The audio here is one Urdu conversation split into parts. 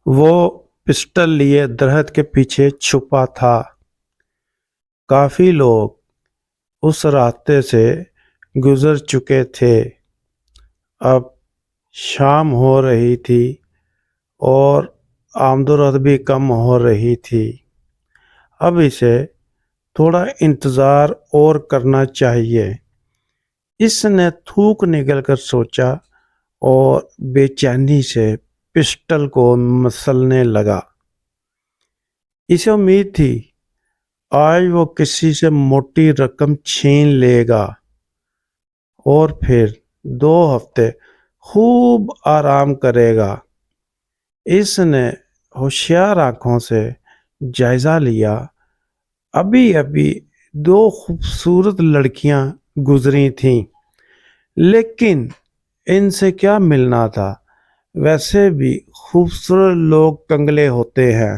وہ پسٹل لیے درخت کے پیچھے چھپا تھا۔ کافی لوگ اس راستے سے گزر چکے تھے۔ اب شام ہو رہی تھی اور آمد و رفت بھی کم ہو رہی تھی۔ اب اسے تھوڑا انتظار اور کرنا چاہیے، اس نے تھوک نکل کر سوچا اور بے چینی سے پسٹل کو مسلنے لگا۔ اسے امید تھی آج وہ کسی سے موٹی رقم چھین لے گا اور پھر 2 ہفتے خوب آرام کرے گا۔ اس نے ہوشیار آنکھوں سے جائزہ لیا۔ ابھی ابھی 2 خوبصورت لڑکیاں گزری تھیں، لیکن ان سے کیا ملنا تھا؟ ویسے بھی خوبصورت لوگ کنگلے ہوتے ہیں،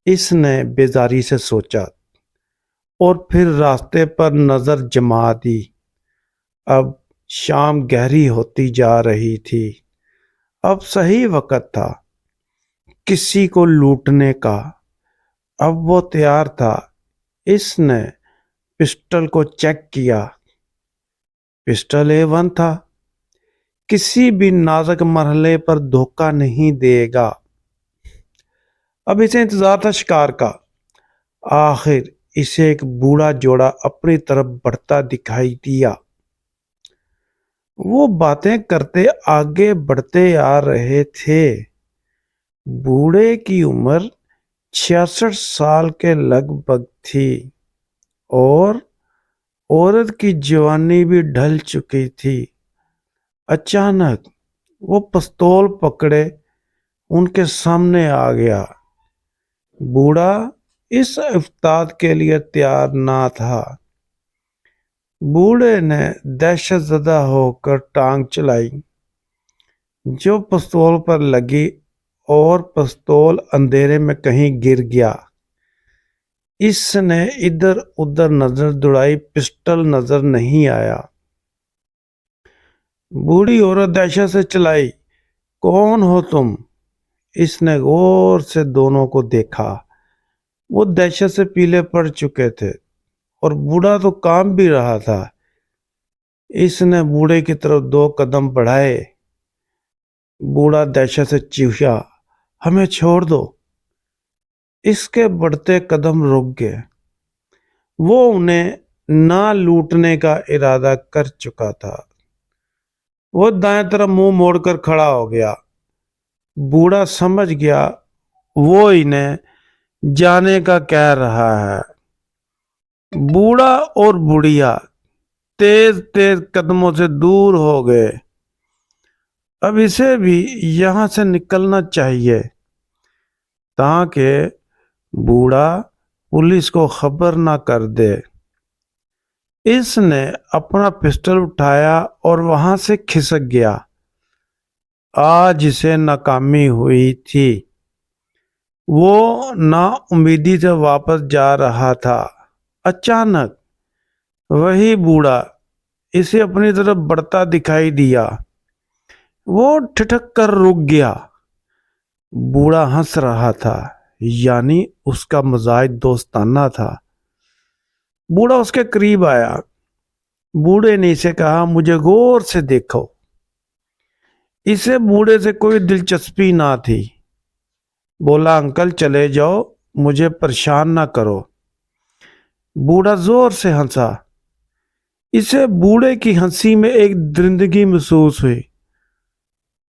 اس نے بیزاری سے سوچا اور پھر راستے پر نظر جما دی۔ اب شام گہری ہوتی جا رہی تھی۔ اب صحیح وقت تھا کسی کو لوٹنے کا۔ اب وہ تیار تھا۔ اس نے پسٹل کو چیک کیا۔ پسٹل A1 تھا، کسی بھی نازک مرحلے پر دھوکہ نہیں دے گا۔ اب اسے انتظار تھا شکار کا۔ آخر اسے ایک بوڑھا جوڑا اپنی طرف بڑھتا دکھائی دیا۔ وہ باتیں کرتے آگے بڑھتے آ رہے تھے۔ بوڑھے کی عمر 66 سال کے لگ بھگ تھی اور عورت کی جوانی بھی ڈھل چکی تھی۔ اچانک وہ پستول پکڑے ان کے سامنے آ گیا۔ بوڑھا اس افتاد کے لیے تیار نہ تھا۔ بوڑھے نے دہشت زدہ ہو کر ٹانگ چلائی جو پستول پر لگی اور پستول اندھیرے میں کہیں گر گیا۔ اس نے ادھر ادھر نظر دوڑائی، پسٹل نظر نہیں آیا۔ بوڑھی عورت دہشت سے چلائی، کون ہو تم؟ اس نے غور سے دونوں کو دیکھا۔ وہ دہشت سے پیلے پڑ چکے تھے اور بوڑھا تو کام بھی رہا تھا۔ اس نے بوڑھے کی طرف 2 قدم بڑھائے۔ بوڑھا دہشت سے چیخا، ہمیں چھوڑ دو۔ اس کے بڑھتے قدم رک گئے۔ وہ انہیں نہ لوٹنے کا ارادہ کر چکا تھا۔ وہ دائیں طرف منہ موڑ کر کھڑا ہو گیا۔ بوڑھا سمجھ گیا وہ انہیں جانے کا کہہ رہا ہے۔ بوڑھا اور بڑھیا تیز تیز قدموں سے دور ہو گئے۔ اب اسے بھی یہاں سے نکلنا چاہیے تاکہ بوڑھا پولیس کو خبر نہ کر دے۔ اس نے اپنا پسٹل اٹھایا اور وہاں سے کھسک گیا۔ آج اسے ناکامی ہوئی تھی۔ وہ نا امیدی سے واپس جا رہا تھا۔ اچانک وہی بوڑھا اسے اپنی طرف بڑھتا دکھائی دیا۔ وہ ٹھٹک کر رک گیا۔ بوڑھا ہنس رہا تھا، یعنی اس کا مزاج دوستانہ تھا۔ بوڑھا اس کے قریب آیا۔ بوڑھے نے اسے کہا، مجھے غور سے دیکھو۔ اسے بوڑھے سے کوئی دلچسپی نہ تھی۔ بولا، انکل چلے جاؤ، مجھے پریشان نہ کرو۔ بوڑھا زور سے ہنسا۔ اسے بوڑھے کی ہنسی میں ایک درندگی محسوس ہوئی۔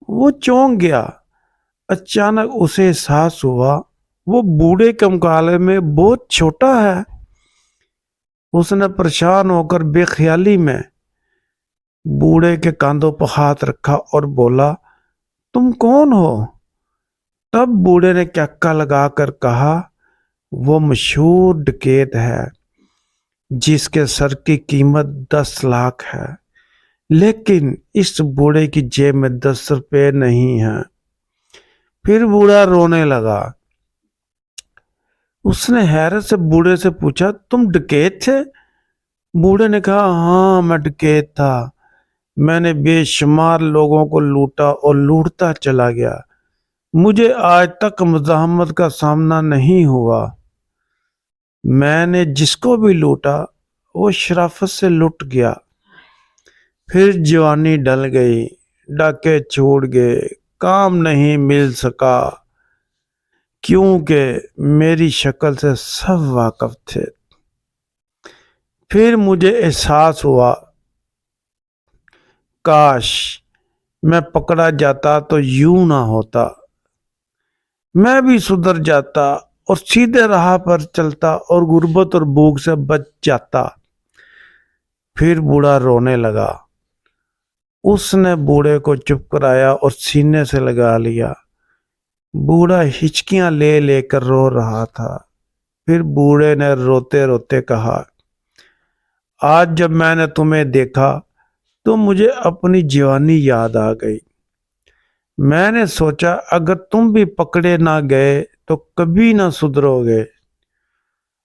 وہ چونک گیا۔ اچانک اسے احساس ہوا وہ بوڑھے کے مقابلے میں بہت چھوٹا ہے۔ اس نے پریشان ہو کر بے خیالی میں بوڑھے کے کاندھوں پر ہاتھ رکھا اور بولا، تم کون ہو؟ تب بوڑھے نے کہکا لگا کر کہا، وہ مشہور ڈکیت ہے جس کے سر کی قیمت 10 لاکھ ہے، لیکن اس بوڑھے کی جیب میں 10 روپے نہیں ہیں۔ پھر بوڑھا رونے لگا۔ اس نے حیرت سے بوڑھے سے پوچھا، تم ڈکیت تھے؟ بوڑھے نے کہا، ہاں میں ڈکیت تھا۔ میں نے بے شمار لوگوں کو لوٹا اور لوٹتا چلا گیا۔ مجھے آج تک مزاحمت کا سامنا نہیں ہوا۔ میں نے جس کو بھی لوٹا وہ شرافت سے لٹ گیا۔ پھر جوانی ڈل گئی، ڈاکے چھوٹ گئے، کام نہیں مل سکا کیونکہ میری شکل سے سب واقف تھے۔ پھر مجھے احساس ہوا کاش میں پکڑا جاتا تو یوں نہ ہوتا، میں بھی سدھر جاتا اور سیدھے راہ پر چلتا اور غربت اور بھوک سے بچ جاتا۔ پھر بوڑھا رونے لگا۔ اس نے بوڑھے کو چپ کرایا اور سینے سے لگا لیا۔ بوڑھا ہچکیاں لے لے کر رو رہا تھا۔ پھر بوڑھے نے روتے روتے کہا، آج جب میں نے تمہیں دیکھا تو مجھے اپنی جوانی یاد آ گئی۔ میں نے سوچا اگر تم بھی پکڑے نہ گئے تو کبھی نہ سدھرو گے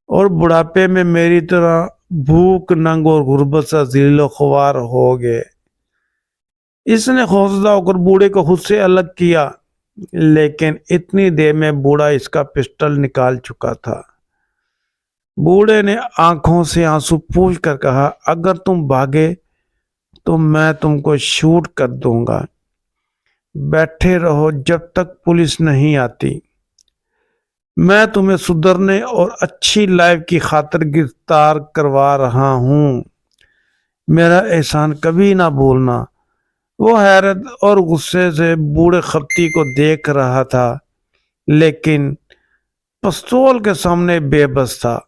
اور بڑھاپے میں میری طرح بھوک، ننگ اور غربت سے ذلیل و خوار ہو گے۔ اس نے خوفزدہ ہو کر بوڑھے کو خود سے الگ کیا، لیکن اتنی دیر میں بوڑھا اس کا پسٹل نکال چکا تھا۔ بوڑھے نے آنکھوں سے آنسو پوچھ کر کہا، اگر تم بھاگے تو میں تم کو شوٹ کر دوں گا۔ بیٹھے رہو جب تک پولیس نہیں آتی۔ میں تمہیں سدھرنے اور اچھی لائف کی خاطر گرفتار کروا رہا ہوں، میرا احسان کبھی نہ بھولنا۔ وہ حیرت اور غصے سے بوڑھے خپتی کو دیکھ رہا تھا، لیکن پستول کے سامنے بے بس تھا۔